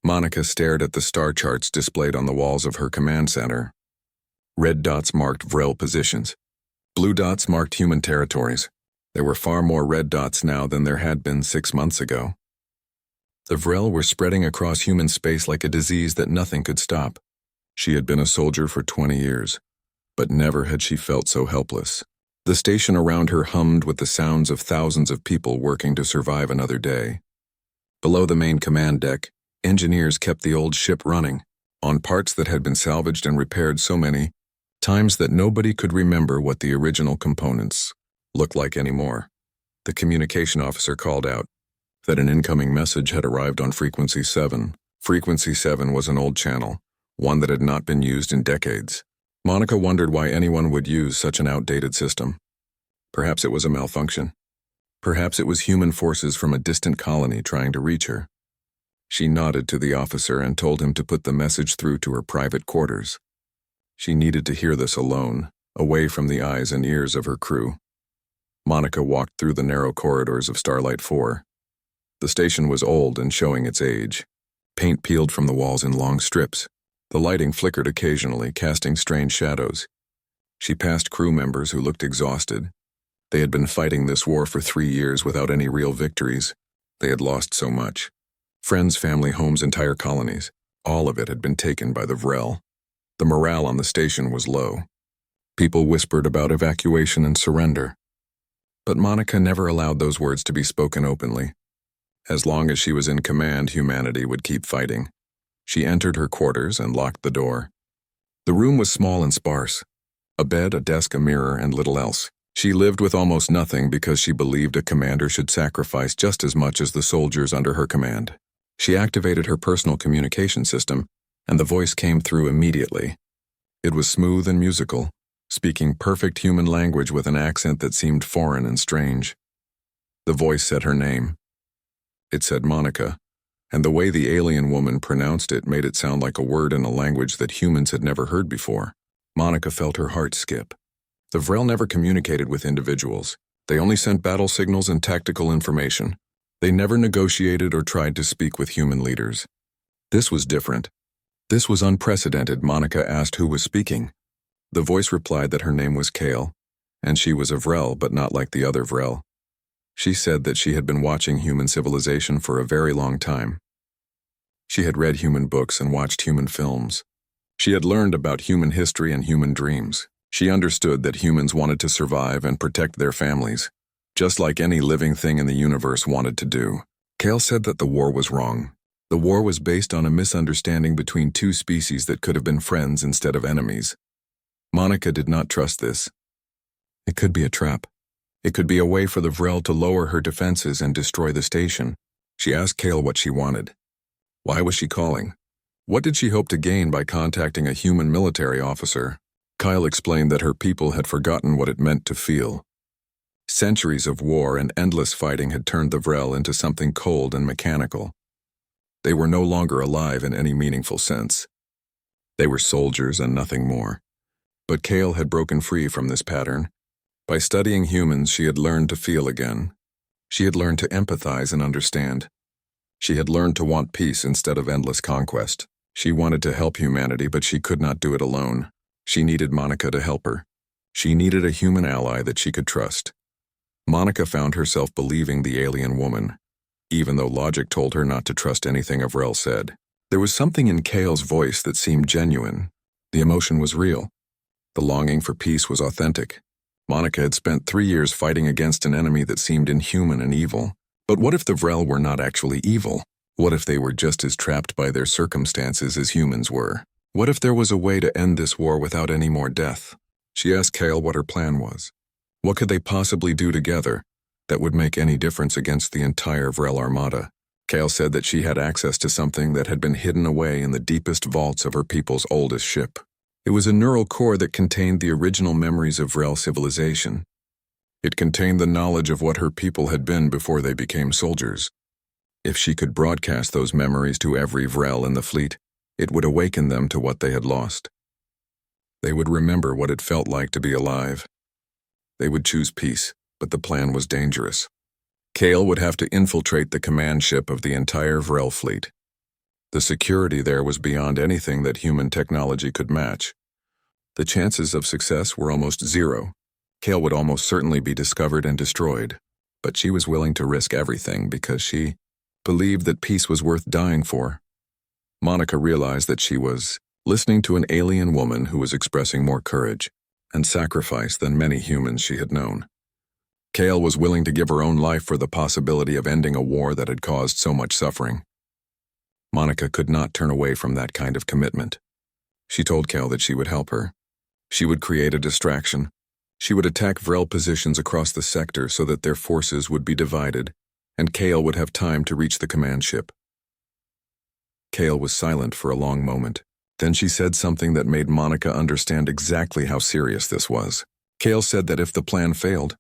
Monica stared at the star charts displayed on the walls of her command center. Red dots marked Vrel positions. Blue dots marked human territories. There were far more red dots now than there had been 6 months ago. The Vrel were spreading across human space like a disease that nothing could stop. She had been a soldier for 20 years, but never had she felt so helpless. The station around her hummed with the sounds of thousands of people working to survive another day. Below the main command deck, engineers kept the old ship running, on parts that had been salvaged and repaired so many times that nobody could remember what the original components looked like anymore. The communication officer called out that an incoming message had arrived on Frequency 7. Frequency 7 was an old channel, one that had not been used in decades. Monica wondered why anyone would use such an outdated system. Perhaps it was a malfunction. Perhaps it was human forces from a distant colony trying to reach her. She nodded to the officer and told him to put the message through to her private quarters. She needed to hear this alone, away from the eyes and ears of her crew. Monica walked through the narrow corridors of Starlight 4. The station was old and showing its age. Paint peeled from the walls in long strips. The lighting flickered occasionally, casting strange shadows. She passed crew members who looked exhausted. They had been fighting this war for 3 years without any real victories. They had lost so much. Friends, family, homes, entire colonies. All of it had been taken by the Vrel. The morale on the station was low. People whispered about evacuation and surrender. But Monica never allowed those words to be spoken openly. As long as she was in command, humanity would keep fighting. She entered her quarters and locked the door. The room was small and sparse. A bed, a desk, a mirror, and little else. She lived with almost nothing because she believed a commander should sacrifice just as much as the soldiers under her command. She activated her personal communication system, and the voice came through immediately. It was smooth and musical, speaking perfect human language with an accent that seemed foreign and strange. The voice said her name. It said Monica, and the way the alien woman pronounced it made it sound like a word in a language that humans had never heard before. Monica felt her heart skip. The Vrel never communicated with individuals. They only sent battle signals and tactical information. They never negotiated or tried to speak with human leaders. This was different. This was unprecedented. Monica asked who was speaking. The voice replied that her name was Kale, and she was a Vrel, but not like the other Vrel. She said that she had been watching human civilization for a very long time. She had read human books and watched human films. She had learned about human history and human dreams. She understood that humans wanted to survive and protect their families, just like any living thing in the universe wanted to do. Kale said that the war was wrong. The war was based on a misunderstanding between two species that could have been friends instead of enemies. Monica did not trust this. It could be a trap. It could be a way for the Vrel to lower her defenses and destroy the station. She asked Kale what she wanted. Why was she calling? What did she hope to gain by contacting a human military officer? Kyle explained that her people had forgotten what it meant to feel. Centuries of war and endless fighting had turned the Vrel into something cold and mechanical. They were no longer alive in any meaningful sense. They were soldiers and nothing more. But Kale had broken free from this pattern. By studying humans, she had learned to feel again. She had learned to empathize and understand. She had learned to want peace instead of endless conquest. She wanted to help humanity, but she could not do it alone. She needed Monica to help her. She needed a human ally that she could trust. Monica found herself believing the alien woman, even though logic told her not to trust anything Avrel said. There was something in Kale's voice that seemed genuine. The emotion was real. The longing for peace was authentic. Monica had spent 3 years fighting against an enemy that seemed inhuman and evil. But what if the Vrel were not actually evil? What if they were just as trapped by their circumstances as humans were? What if there was a way to end this war without any more death? She asked Kale what her plan was. What could they possibly do together that would make any difference against the entire Vrel armada? Kale said that she had access to something that had been hidden away in the deepest vaults of her people's oldest ship. It was a neural core that contained the original memories of Vrel civilization. It contained the knowledge of what her people had been before they became soldiers. If she could broadcast those memories to every Vrel in the fleet, it would awaken them to what they had lost. They would remember what it felt like to be alive. They would choose peace, but the plan was dangerous. Kale would have to infiltrate the command ship of the entire Vrel fleet. The security there was beyond anything that human technology could match. The chances of success were almost zero. Kale would almost certainly be discovered and destroyed, but she was willing to risk everything because she believed that peace was worth dying for. Monica realized that she was listening to an alien woman who was expressing more courage and sacrifice than many humans she had known. Kale was willing to give her own life for the possibility of ending a war that had caused so much suffering. Monica could not turn away from that kind of commitment. She told Kale that she would help her. She would create a distraction. She would attack Vrel positions across the sector so that their forces would be divided, and Kale would have time to reach the command ship. Kale was silent for a long moment. Then she said something that made Monica understand exactly how serious this was. Kale said that if the plan failed,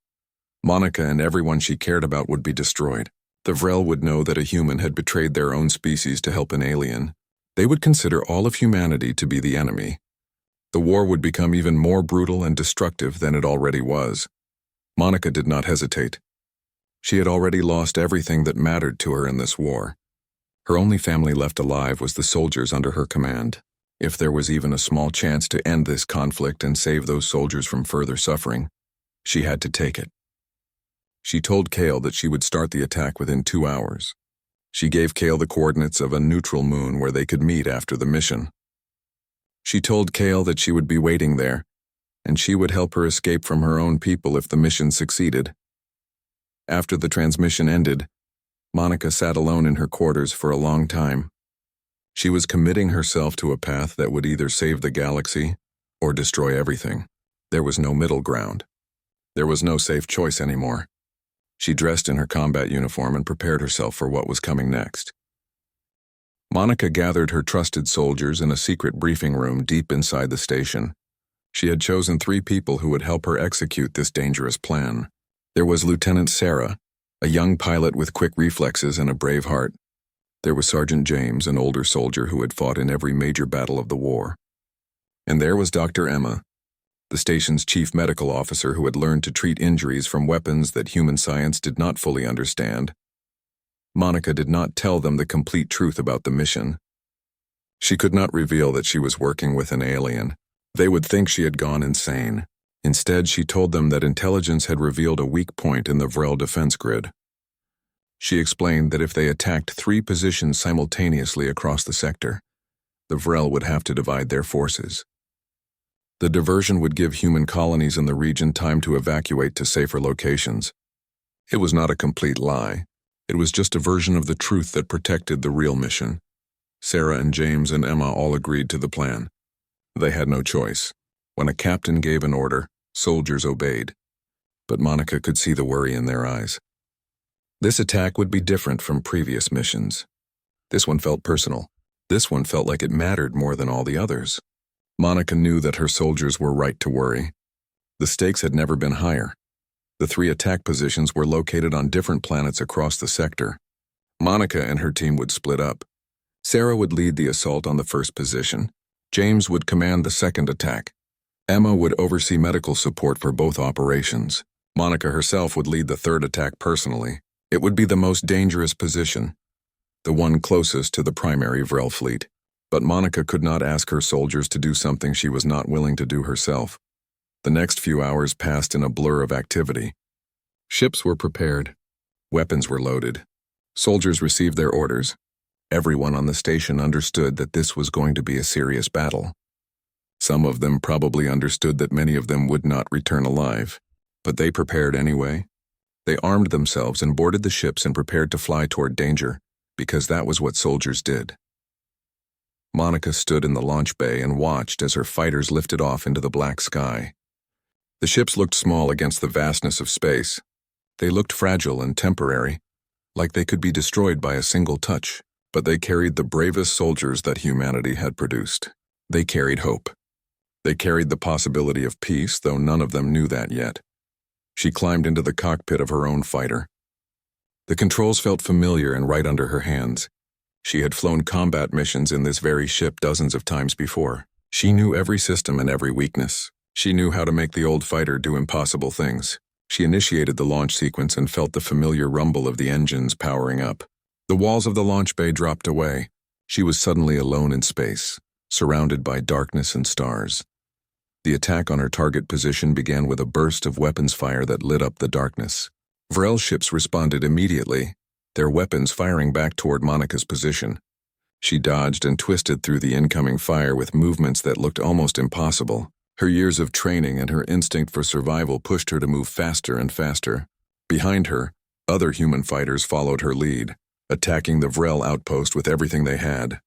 Monica and everyone she cared about would be destroyed. The Vrel would know that a human had betrayed their own species to help an alien. They would consider all of humanity to be the enemy. The war would become even more brutal and destructive than it already was. Monica did not hesitate. She had already lost everything that mattered to her in this war. Her only family left alive was the soldiers under her command. If there was even a small chance to end this conflict and save those soldiers from further suffering, she had to take it. She told Kale that she would start the attack within 2 hours. She gave Kale the coordinates of a neutral moon where they could meet after the mission. She told Kale that she would be waiting there, and she would help her escape from her own people if the mission succeeded. After the transmission ended, Monica sat alone in her quarters for a long time. She was committing herself to a path that would either save the galaxy or destroy everything. There was no middle ground. There was no safe choice anymore. She dressed in her combat uniform and prepared herself for what was coming next. Monica gathered her trusted soldiers in a secret briefing room deep inside the station. She had chosen 3 people who would help her execute this dangerous plan. There was Lieutenant Sarah, a young pilot with quick reflexes and a brave heart. There was Sergeant James, an older soldier who had fought in every major battle of the war. And there was Dr. Emma, the station's chief medical officer who had learned to treat injuries from weapons that human science did not fully understand. Monica did not tell them the complete truth about the mission. She could not reveal that she was working with an alien. They would think she had gone insane. Instead, she told them that intelligence had revealed a weak point in the Vrel defense grid. She explained that if they attacked 3 positions simultaneously across the sector, the Vrel would have to divide their forces. The diversion would give human colonies in the region time to evacuate to safer locations. It was not a complete lie. It was just a version of the truth that protected the real mission. Sarah and James and Emma all agreed to the plan. They had no choice. When a captain gave an order, soldiers obeyed. But Monica could see the worry in their eyes. This attack would be different from previous missions. This one felt personal. This one felt like it mattered more than all the others. Monica knew that her soldiers were right to worry. The stakes had never been higher. The 3 attack positions were located on different planets across the sector. Monica and her team would split up. Sarah would lead the assault on the first position. James would command the second attack. Emma would oversee medical support for both operations. Monica herself would lead the third attack personally. It would be the most dangerous position, the one closest to the primary Vrel fleet. But Monica could not ask her soldiers to do something she was not willing to do herself. The next few hours passed in a blur of activity. Ships were prepared. Weapons were loaded. Soldiers received their orders. Everyone on the station understood that this was going to be a serious battle. Some of them probably understood that many of them would not return alive, but they prepared anyway. They armed themselves and boarded the ships and prepared to fly toward danger, because that was what soldiers did. Monica stood in the launch bay and watched as her fighters lifted off into the black sky. The ships looked small against the vastness of space. They looked fragile and temporary, like they could be destroyed by a single touch, but they carried the bravest soldiers that humanity had produced. They carried hope. They carried the possibility of peace, though none of them knew that yet. She climbed into the cockpit of her own fighter. The controls felt familiar and right under her hands. She had flown combat missions in this very ship dozens of times before. She knew every system and every weakness. She knew how to make the old fighter do impossible things. She initiated the launch sequence and felt the familiar rumble of the engines powering up. The walls of the launch bay dropped away. She was suddenly alone in space, surrounded by darkness and stars. The attack on her target position began with a burst of weapons fire that lit up the darkness. Vrel ships responded immediately, their weapons firing back toward Monica's position. She dodged and twisted through the incoming fire with movements that looked almost impossible. Her years of training and her instinct for survival pushed her to move faster and faster. Behind her, other human fighters followed her lead, attacking the Vrel outpost with everything they had.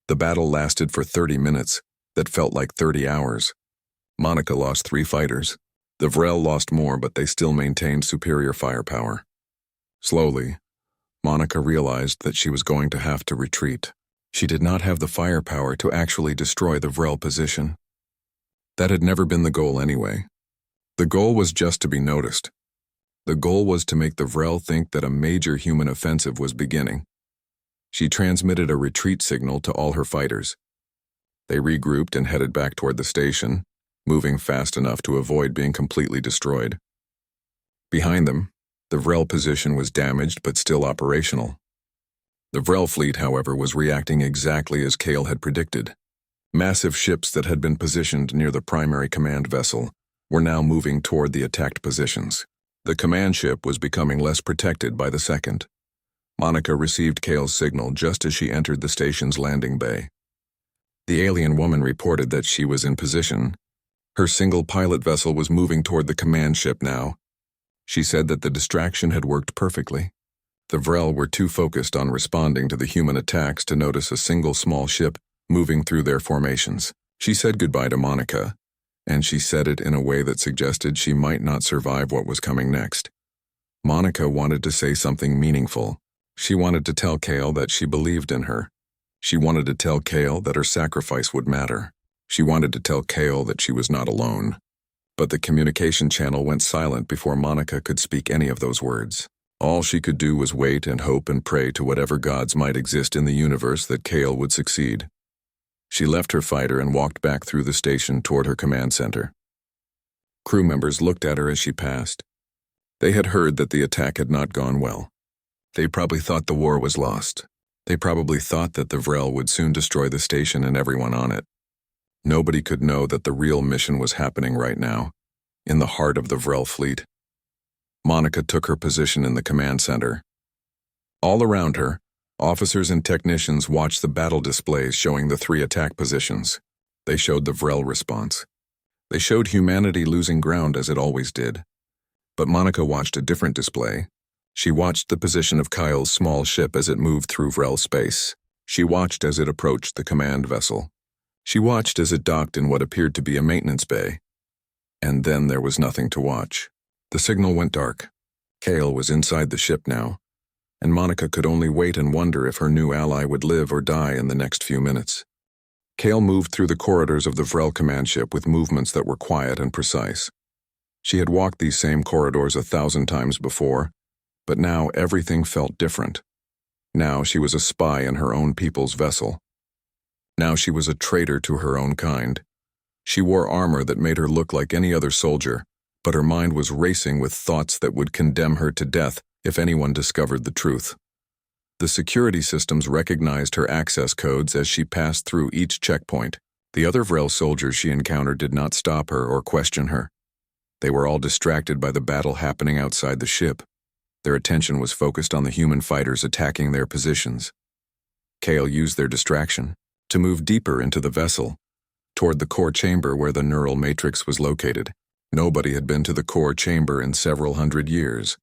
The battle lasted for 30 minutes, that felt like 30 hours. Monica lost 3 fighters. The Vrel lost more, but they still maintained superior firepower. Slowly, Monica realized that she was going to have to retreat. She did not have the firepower to actually destroy the Vrel position. That had never been the goal anyway. The goal was just to be noticed. The goal was to make the Vrel think that a major human offensive was beginning. She transmitted a retreat signal to all her fighters. They regrouped and headed back toward the station, moving fast enough to avoid being completely destroyed. Behind them, the Vrel position was damaged but still operational. The Vrel fleet, however, was reacting exactly as Kale had predicted. Massive ships that had been positioned near the primary command vessel were now moving toward the attacked positions. The command ship was becoming less protected by the second. Monica received Kale's signal just as she entered the station's landing bay. The alien woman reported that she was in position. Her single pilot vessel was moving toward the command ship now. She said that the distraction had worked perfectly. The Vrel were too focused on responding to the human attacks to notice a single small ship moving through their formations. She said goodbye to Monica, and she said it in a way that suggested she might not survive what was coming next. Monica wanted to say something meaningful. She wanted to tell Kale that she believed in her. She wanted to tell Kale that her sacrifice would matter. She wanted to tell Kale that she was not alone. But the communication channel went silent before Monica could speak any of those words. All she could do was wait and hope and pray to whatever gods might exist in the universe that Kale would succeed. She left her fighter and walked back through the station toward her command center. Crew members looked at her as she passed. They had heard that the attack had not gone well. They probably thought the war was lost. They probably thought that the Vrel would soon destroy the station and everyone on it. Nobody could know that the real mission was happening right now, in the heart of the Vrel fleet. Monica took her position in the command center. All around her, officers and technicians watched the battle displays showing the 3 attack positions. They showed the Vrel response. They showed humanity losing ground as it always did. But Monica watched a different display. She watched the position of Kyle's small ship as it moved through Vrel space. She watched as it approached the command vessel. She watched as it docked in what appeared to be a maintenance bay. And then there was nothing to watch. The signal went dark. Kale was inside the ship now, and Monica could only wait and wonder if her new ally would live or die in the next few minutes. Kale moved through the corridors of the Vrel command ship with movements that were quiet and precise. She had walked these same corridors 1,000 times before, but now everything felt different. Now she was a spy in her own people's vessel. Now she was a traitor to her own kind. She wore armor that made her look like any other soldier, but her mind was racing with thoughts that would condemn her to death if anyone discovered the truth. The security systems recognized her access codes as she passed through each checkpoint. The other Vrel soldiers she encountered did not stop her or question her. They were all distracted by the battle happening outside the ship. Their attention was focused on the human fighters attacking their positions. Kale used their distraction to move deeper into the vessel, toward the core chamber where the neural matrix was located. Nobody had been to the core chamber in several hundred years.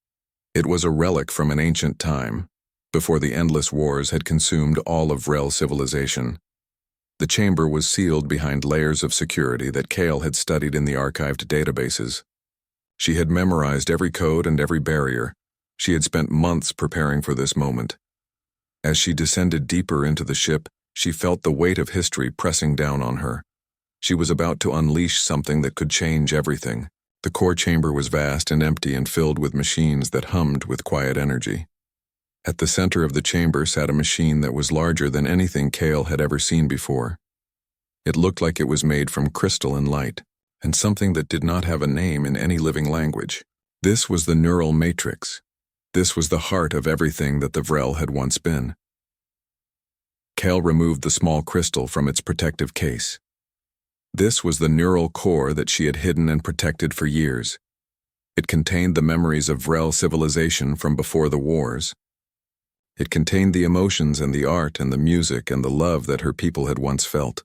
It was a relic from an ancient time, before the endless wars had consumed all of Vrel civilization. The chamber was sealed behind layers of security that Kale had studied in the archived databases. She had memorized every code and every barrier. She had spent months preparing for this moment. As she descended deeper into the ship, she felt the weight of history pressing down on her. She was about to unleash something that could change everything. The core chamber was vast and empty and filled with machines that hummed with quiet energy. At the center of the chamber sat a machine that was larger than anything Kale had ever seen before. It looked like it was made from crystal and light, and something that did not have a name in any living language. This was the neural matrix. This was the heart of everything that the Vrel had once been. Kale removed the small crystal from its protective case. This was the neural core that she had hidden and protected for years. It contained the memories of Vrel civilization from before the wars. It contained the emotions and the art and the music and the love that her people had once felt.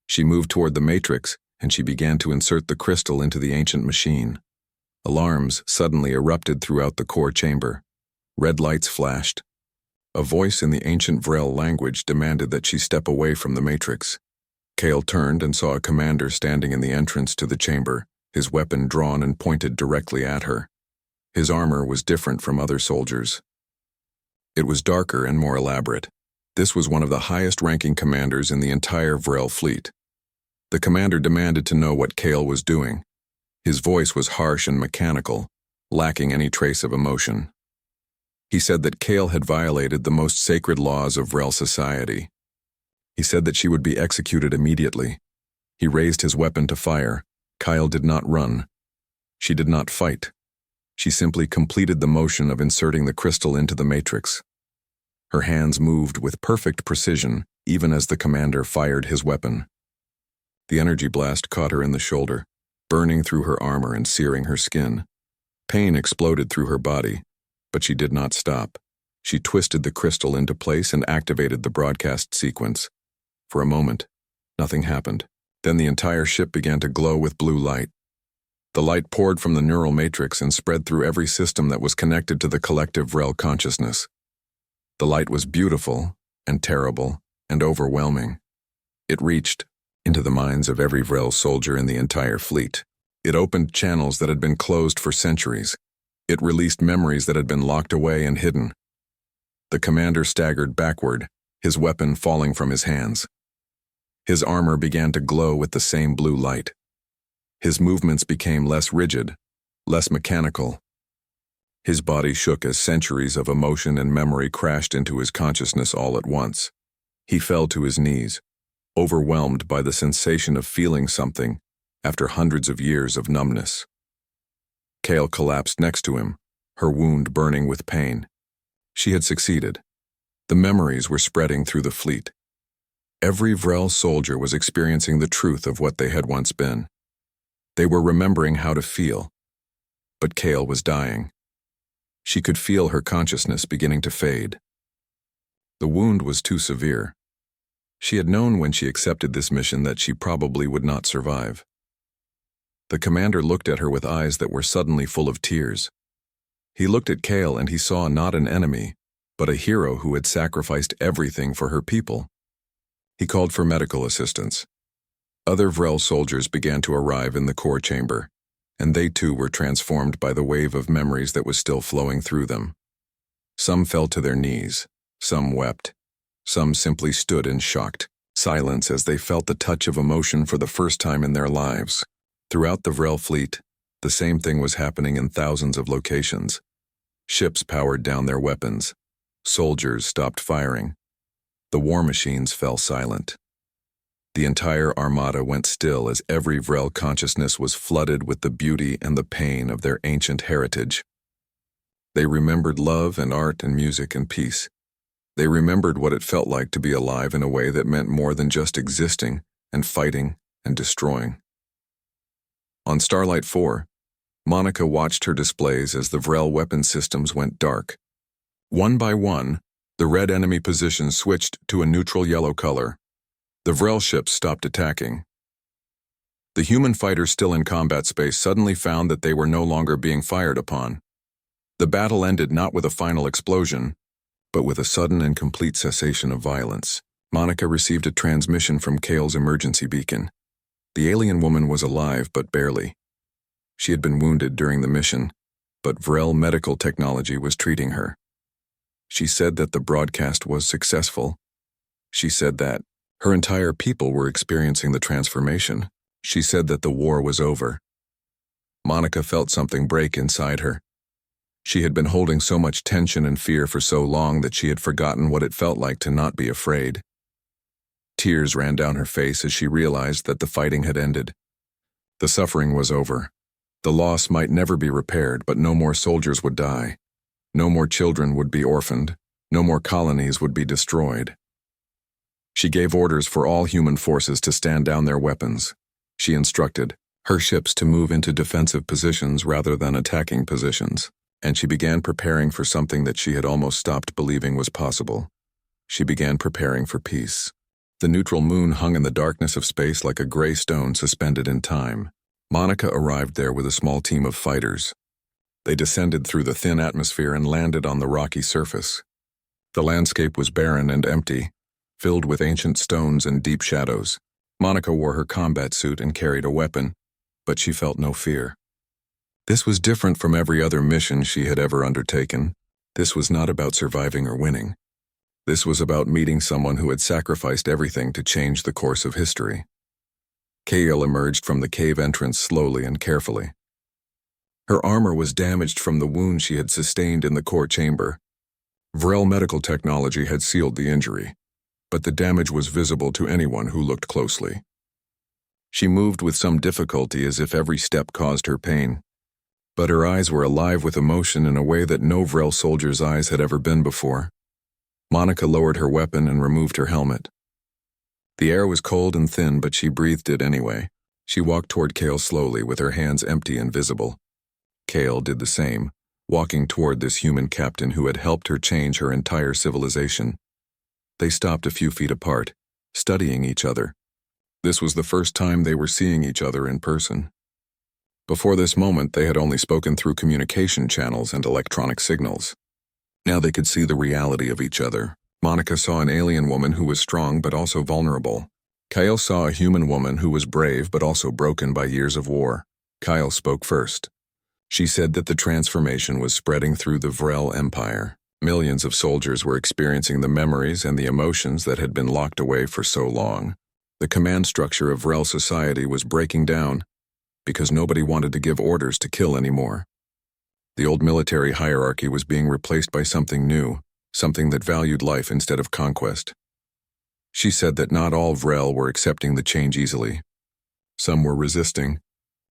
She moved toward the matrix, and she began to insert the crystal into the ancient machine. Alarms suddenly erupted throughout the core chamber. Red lights flashed. A voice in the ancient Vrel language demanded that she step away from the matrix. Kale turned and saw a commander standing in the entrance to the chamber, his weapon drawn and pointed directly at her. His armor was different from other soldiers. It was darker and more elaborate. This was one of the highest-ranking commanders in the entire Vrel fleet. The commander demanded to know what Kale was doing. His voice was harsh and mechanical, lacking any trace of emotion. He said that Kale had violated the most sacred laws of Vrel society. He said that she would be executed immediately. He raised his weapon to fire. Kyle did not run. She did not fight. She simply completed the motion of inserting the crystal into the matrix. Her hands moved with perfect precision, even as the commander fired his weapon. The energy blast caught her in the shoulder, burning through her armor and searing her skin. Pain exploded through her body, but she did not stop. She twisted the crystal into place and activated the broadcast sequence. For a moment, nothing happened. Then the entire ship began to glow with blue light. The light poured from the neural matrix and spread through every system that was connected to the collective Vrel consciousness. The light was beautiful and terrible and overwhelming. It reached into the minds of every Vrel soldier in the entire fleet. It opened channels that had been closed for centuries. It released memories that had been locked away and hidden. The commander staggered backward, his weapon falling from his hands. His armor began to glow with the same blue light. His movements became less rigid, less mechanical. His body shook as centuries of emotion and memory crashed into his consciousness all at once. He fell to his knees, overwhelmed by the sensation of feeling something after hundreds of years of numbness. Kale collapsed next to him, her wound burning with pain. She had succeeded. The memories were spreading through the fleet. Every Vrel soldier was experiencing the truth of what they had once been. They were remembering how to feel. But Kale was dying. She could feel her consciousness beginning to fade. The wound was too severe. She had known when she accepted this mission that she probably would not survive. The commander looked at her with eyes that were suddenly full of tears. He looked at Kale and he saw not an enemy, but a hero who had sacrificed everything for her people. He called for medical assistance. Other Vrel soldiers began to arrive in the core chamber, and they too were transformed by the wave of memories that was still flowing through them. Some fell to their knees, some wept, some simply stood in shocked silence as they felt the touch of emotion for the first time in their lives. Throughout the Vrel fleet, the same thing was happening in thousands of locations. Ships powered down their weapons. Soldiers stopped firing. The war machines fell silent. The entire armada went still as every Vrel consciousness was flooded with the beauty and the pain of their ancient heritage. They remembered love and art and music and peace. They remembered what it felt like to be alive in a way that meant more than just existing and fighting and destroying. On Starlight 4, Monica watched her displays as the Vrel weapon systems went dark. One by one, the red enemy positions switched to a neutral yellow color. The Vrel ships stopped attacking. The human fighters still in combat space suddenly found that they were no longer being fired upon. The battle ended not with a final explosion, but with a sudden and complete cessation of violence. Monica received a transmission from Kale's emergency beacon. The alien woman was alive, but barely. She had been wounded during the mission, but Vrel medical technology was treating her. She said that the broadcast was successful. She said that her entire people were experiencing the transformation. She said that the war was over. Monica felt something break inside her. She had been holding so much tension and fear for so long that she had forgotten what it felt like to not be afraid. Tears ran down her face as she realized that the fighting had ended. The suffering was over. The loss might never be repaired, but no more soldiers would die. No more children would be orphaned. No more colonies would be destroyed. She gave orders for all human forces to stand down their weapons. She instructed her ships to move into defensive positions rather than attacking positions, and she began preparing for something that she had almost stopped believing was possible. She began preparing for peace. The neutral moon hung in the darkness of space like a gray stone suspended in time. Monica arrived there with a small team of fighters. They descended through the thin atmosphere and landed on the rocky surface. The landscape was barren and empty, filled with ancient stones and deep shadows. Monica wore her combat suit and carried a weapon, but she felt no fear. This was different from every other mission she had ever undertaken. This was not about surviving or winning. This was about meeting someone who had sacrificed everything to change the course of history. Kael emerged from the cave entrance slowly and carefully. Her armor was damaged from the wound she had sustained in the core chamber. Vrel medical technology had sealed the injury, but the damage was visible to anyone who looked closely. She moved with some difficulty as if every step caused her pain, but her eyes were alive with emotion in a way that no Vrel soldier's eyes had ever been before. Monica lowered her weapon and removed her helmet. The air was cold and thin, but she breathed it anyway. She walked toward Kael slowly, with her hands empty and visible. Kael did the same, walking toward this human captain who had helped her change her entire civilization. They stopped a few feet apart, studying each other. This was the first time they were seeing each other in person. Before this moment, they had only spoken through communication channels and electronic signals. Now they could see the reality of each other. Monica saw an alien woman who was strong but also vulnerable. Kael saw a human woman who was brave but also broken by years of war. Kael spoke first. She said that the transformation was spreading through the Vrel Empire. Millions of soldiers were experiencing the memories and the emotions that had been locked away for so long. The command structure of Vrel society was breaking down because nobody wanted to give orders to kill anymore. The old military hierarchy was being replaced by something new, something that valued life instead of conquest. She said that not all Vrel were accepting the change easily. Some were resisting.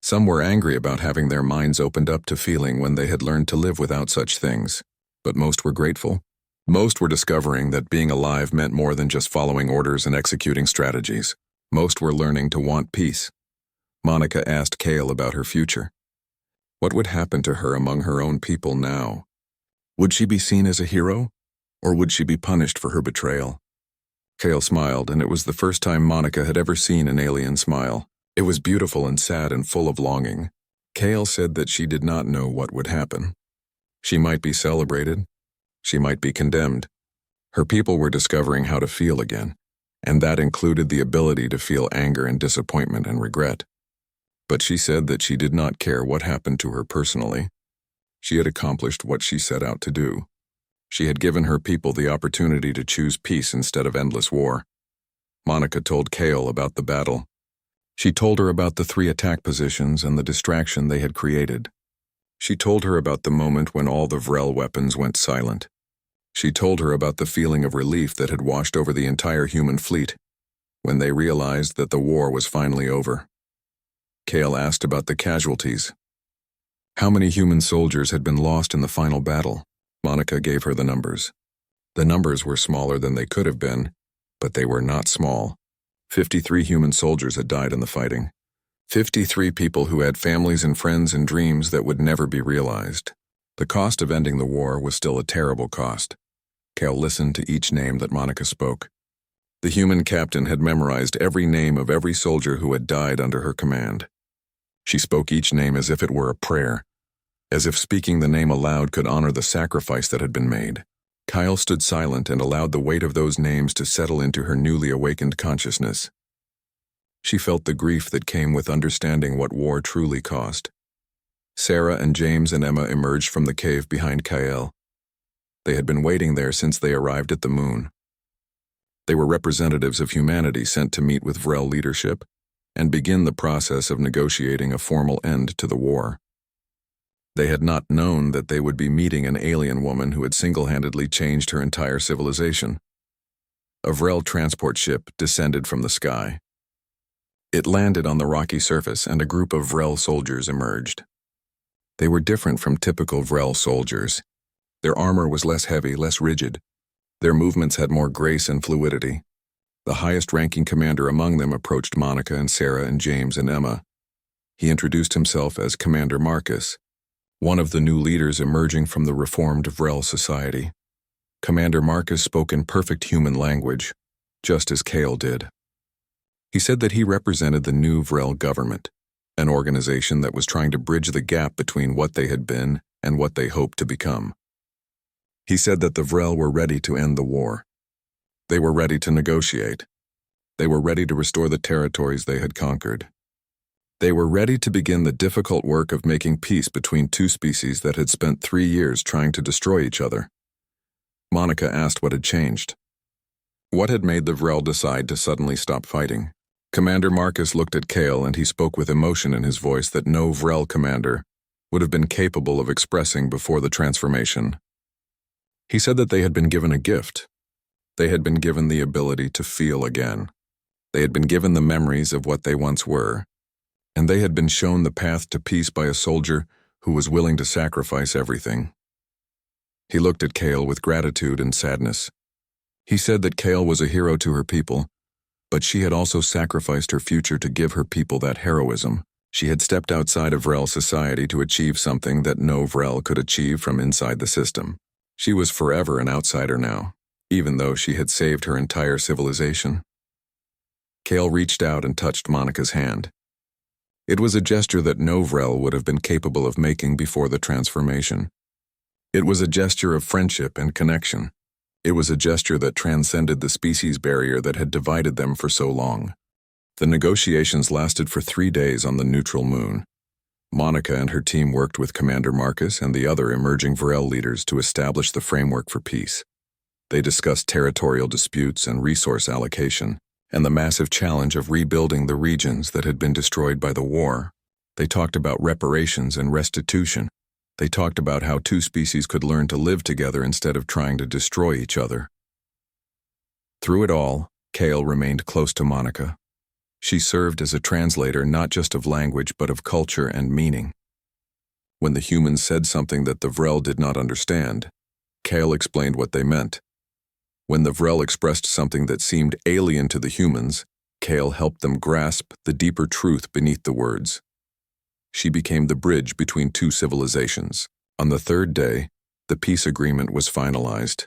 Some were angry about having their minds opened up to feeling when they had learned to live without such things. But most were grateful. Most were discovering that being alive meant more than just following orders and executing strategies. Most were learning to want peace. Monica asked Kael about her future. What would happen to her among her own people now? Would she be seen as a hero, or would she be punished for her betrayal? Kael smiled, and it was the first time Monica had ever seen an alien smile. It was beautiful and sad and full of longing. Kael said that she did not know what would happen. She might be celebrated. She might be condemned. Her people were discovering how to feel again, and that included the ability to feel anger and disappointment and regret. But she said that she did not care what happened to her personally. She had accomplished what she set out to do. She had given her people the opportunity to choose peace instead of endless war. Monica told Kael about the battle. She told her about the 3 attack positions and the distraction they had created. She told her about the moment when all the Vrel weapons went silent. She told her about the feeling of relief that had washed over the entire human fleet when they realized that the war was finally over. Kael asked about the casualties. How many human soldiers had been lost in the final battle? Monica gave her the numbers. The numbers were smaller than they could have been, but they were not small. 53 human soldiers had died in the fighting. 53 people who had families and friends and dreams that would never be realized. The cost of ending the war was still a terrible cost. Kael listened to each name that Monica spoke. The human captain had memorized every name of every soldier who had died under her command. She spoke each name as if it were a prayer, as if speaking the name aloud could honor the sacrifice that had been made. Kael stood silent and allowed the weight of those names to settle into her newly awakened consciousness. She felt the grief that came with understanding what war truly cost. Sarah and James and Emma emerged from the cave behind Kael. They had been waiting there since they arrived at the moon. They were representatives of humanity sent to meet with Vrel leadership and begin the process of negotiating a formal end to the war. They had not known that they would be meeting an alien woman who had single-handedly changed her entire civilization. A Vrel transport ship descended from the sky. It landed on the rocky surface, and a group of Vrel soldiers emerged. They were different from typical Vrel soldiers. Their armor was less heavy, less rigid. Their movements had more grace and fluidity. The highest-ranking commander among them approached Monica and Sarah and James and Emma. He introduced himself as Commander Marcus, one of the new leaders emerging from the reformed Vrel society. Commander Marcus spoke in perfect human language, just as Kale did. He said that he represented the new Vrel government, an organization that was trying to bridge the gap between what they had been and what they hoped to become. He said that the Vrel were ready to end the war. They were ready to negotiate. They were ready to restore the territories they had conquered. They were ready to begin the difficult work of making peace between two species that had spent 3 years trying to destroy each other. Monica asked what had changed. What had made the Vrel decide to suddenly stop fighting? Commander Marcus looked at Kale and he spoke with emotion in his voice that no Vrel commander would have been capable of expressing before the transformation. He said that they had been given a gift. They had been given the ability to feel again. They had been given the memories of what they once were, and they had been shown the path to peace by a soldier who was willing to sacrifice everything. He looked at Kale with gratitude and sadness. He said that Kale was a hero to her people, but she had also sacrificed her future to give her people that heroism. She had stepped outside of Vrel society to achieve something that no Vrel could achieve from inside the system. She was forever an outsider now, even though she had saved her entire civilization. Kale reached out and touched Monica's hand. It was a gesture that no Vrel would have been capable of making before the transformation. It was a gesture of friendship and connection. It was a gesture that transcended the species barrier that had divided them for so long. The negotiations lasted for 3 days on the neutral moon. Monica and her team worked with Commander Marcus and the other emerging Vrel leaders to establish the framework for peace. They discussed territorial disputes and resource allocation, and the massive challenge of rebuilding the regions that had been destroyed by the war. They talked about reparations and restitution. They talked about how two species could learn to live together instead of trying to destroy each other. Through it all, Kale remained close to Monica. She served as a translator not just of language but of culture and meaning. When the humans said something that the Vrel did not understand, Kale explained what they meant. When the Vrel expressed something that seemed alien to the humans, Kale helped them grasp the deeper truth beneath the words. She became the bridge between two civilizations. On the 3rd day, the peace agreement was finalized.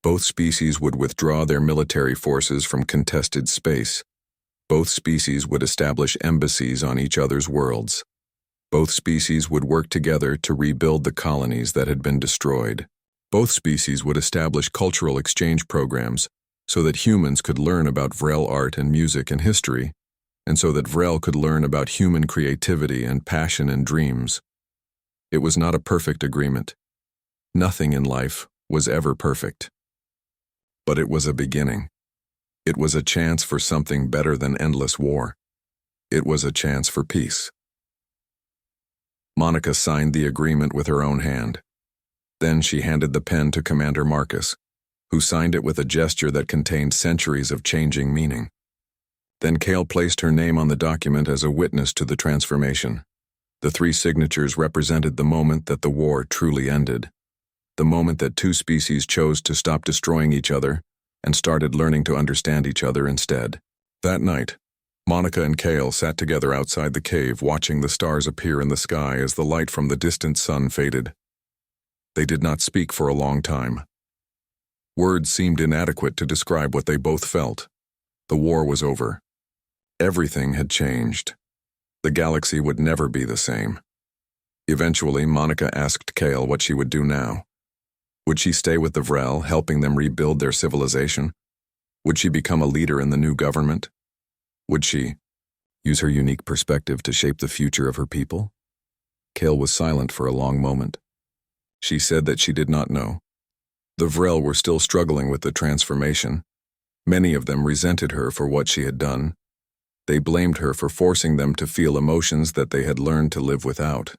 Both species would withdraw their military forces from contested space. Both species would establish embassies on each other's worlds. Both species would work together to rebuild the colonies that had been destroyed. Both species would establish cultural exchange programs so that humans could learn about Vrel art and music and history, and so that Vrel could learn about human creativity and passion and dreams. It was not a perfect agreement. Nothing in life was ever perfect. But it was a beginning. It was a chance for something better than endless war. It was a chance for peace. Monica signed the agreement with her own hand. Then she handed the pen to Commander Marcus, who signed it with a gesture that contained centuries of changing meaning. Then Kale placed her name on the document as a witness to the transformation. The 3 signatures represented the moment that the war truly ended. The moment that two species chose to stop destroying each other and started learning to understand each other instead. That night, Monica and Kale sat together outside the cave watching the stars appear in the sky as the light from the distant sun faded. They did not speak for a long time. Words seemed inadequate to describe what they both felt. The war was over. Everything had changed. The galaxy would never be the same. Eventually, Monica asked Kale what she would do now. Would she stay with the Vrel, helping them rebuild their civilization? Would she become a leader in the new government? Would she use her unique perspective to shape the future of her people? Kale was silent for a long moment. She said that she did not know. The Vrel were still struggling with the transformation. Many of them resented her for what she had done. They blamed her for forcing them to feel emotions that they had learned to live without.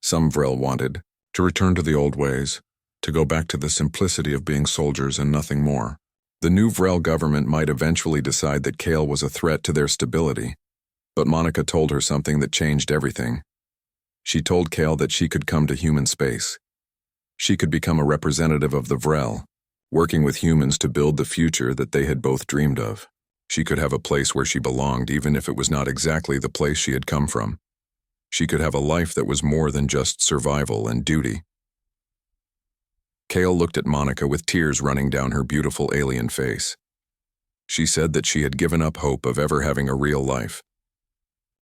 Some Vrel wanted to return to the old ways, to go back to the simplicity of being soldiers and nothing more. The new Vrel government might eventually decide that Kale was a threat to their stability, but Monica told her something that changed everything. She told Kale that she could come to human space. She could become a representative of the Vrel, working with humans to build the future that they had both dreamed of. She could have a place where she belonged, even if it was not exactly the place she had come from. She could have a life that was more than just survival and duty. Kale looked at Monica with tears running down her beautiful alien face. She said that she had given up hope of ever having a real life.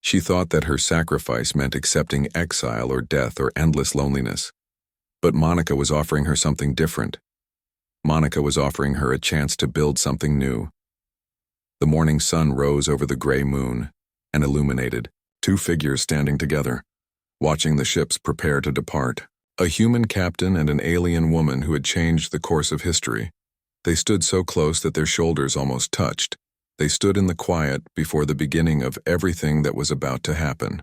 She thought that her sacrifice meant accepting exile or death or endless loneliness. But Monica was offering her something different. Monica was offering her a chance to build something new. The morning sun rose over the gray moon and illuminated two figures standing together, watching the ships prepare to depart. A human captain and an alien woman who had changed the course of history. They stood so close that their shoulders almost touched. They stood in the quiet before the beginning of everything that was about to happen.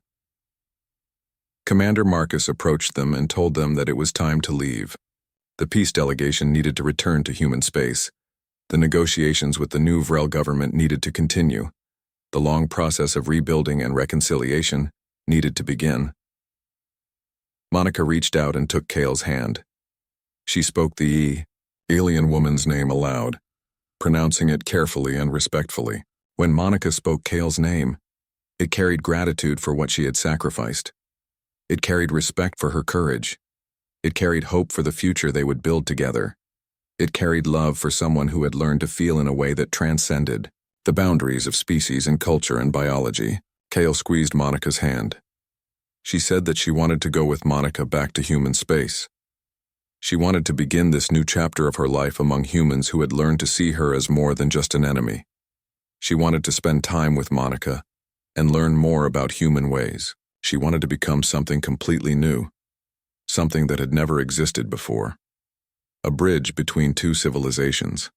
Commander Marcus approached them and told them that it was time to leave. The peace delegation needed to return to human space. The negotiations with the new Vrel government needed to continue. The long process of rebuilding and reconciliation needed to begin. Monica reached out and took Kale's hand. She spoke the alien woman's name aloud, pronouncing it carefully and respectfully. When Monica spoke Kale's name, it carried gratitude for what she had sacrificed. It carried respect for her courage. It carried hope for the future they would build together. It carried love for someone who had learned to feel in a way that transcended the boundaries of species and culture and biology. Kale squeezed Monica's hand. She said that she wanted to go with Monica back to human space. She wanted to begin this new chapter of her life among humans who had learned to see her as more than just an enemy. She wanted to spend time with Monica and learn more about human ways. She wanted to become something completely new, something that had never existed before. A bridge between two civilizations,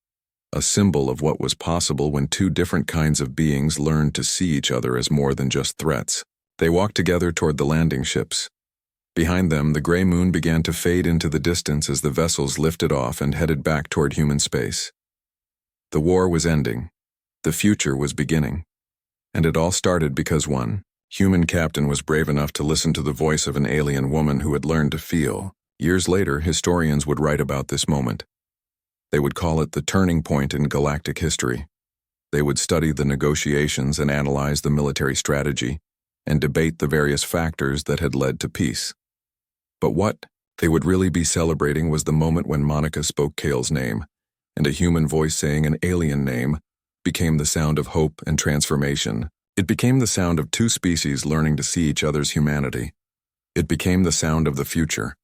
a symbol of what was possible when two different kinds of beings learned to see each other as more than just threats. They walked together toward the landing ships. Behind them, the gray moon began to fade into the distance as the vessels lifted off and headed back toward human space. The war was ending. The future was beginning. And it all started because one human captain was brave enough to listen to the voice of an alien woman who had learned to feel. Years later, historians would write about this moment. They would call it the turning point in galactic history. They would study the negotiations and analyze the military strategy, and debate the various factors that had led to peace. But what they would really be celebrating was the moment when Monica spoke Kale's name, and a human voice saying an alien name became the sound of hope and transformation. It became the sound of two species learning to see each other's humanity. It became the sound of the future.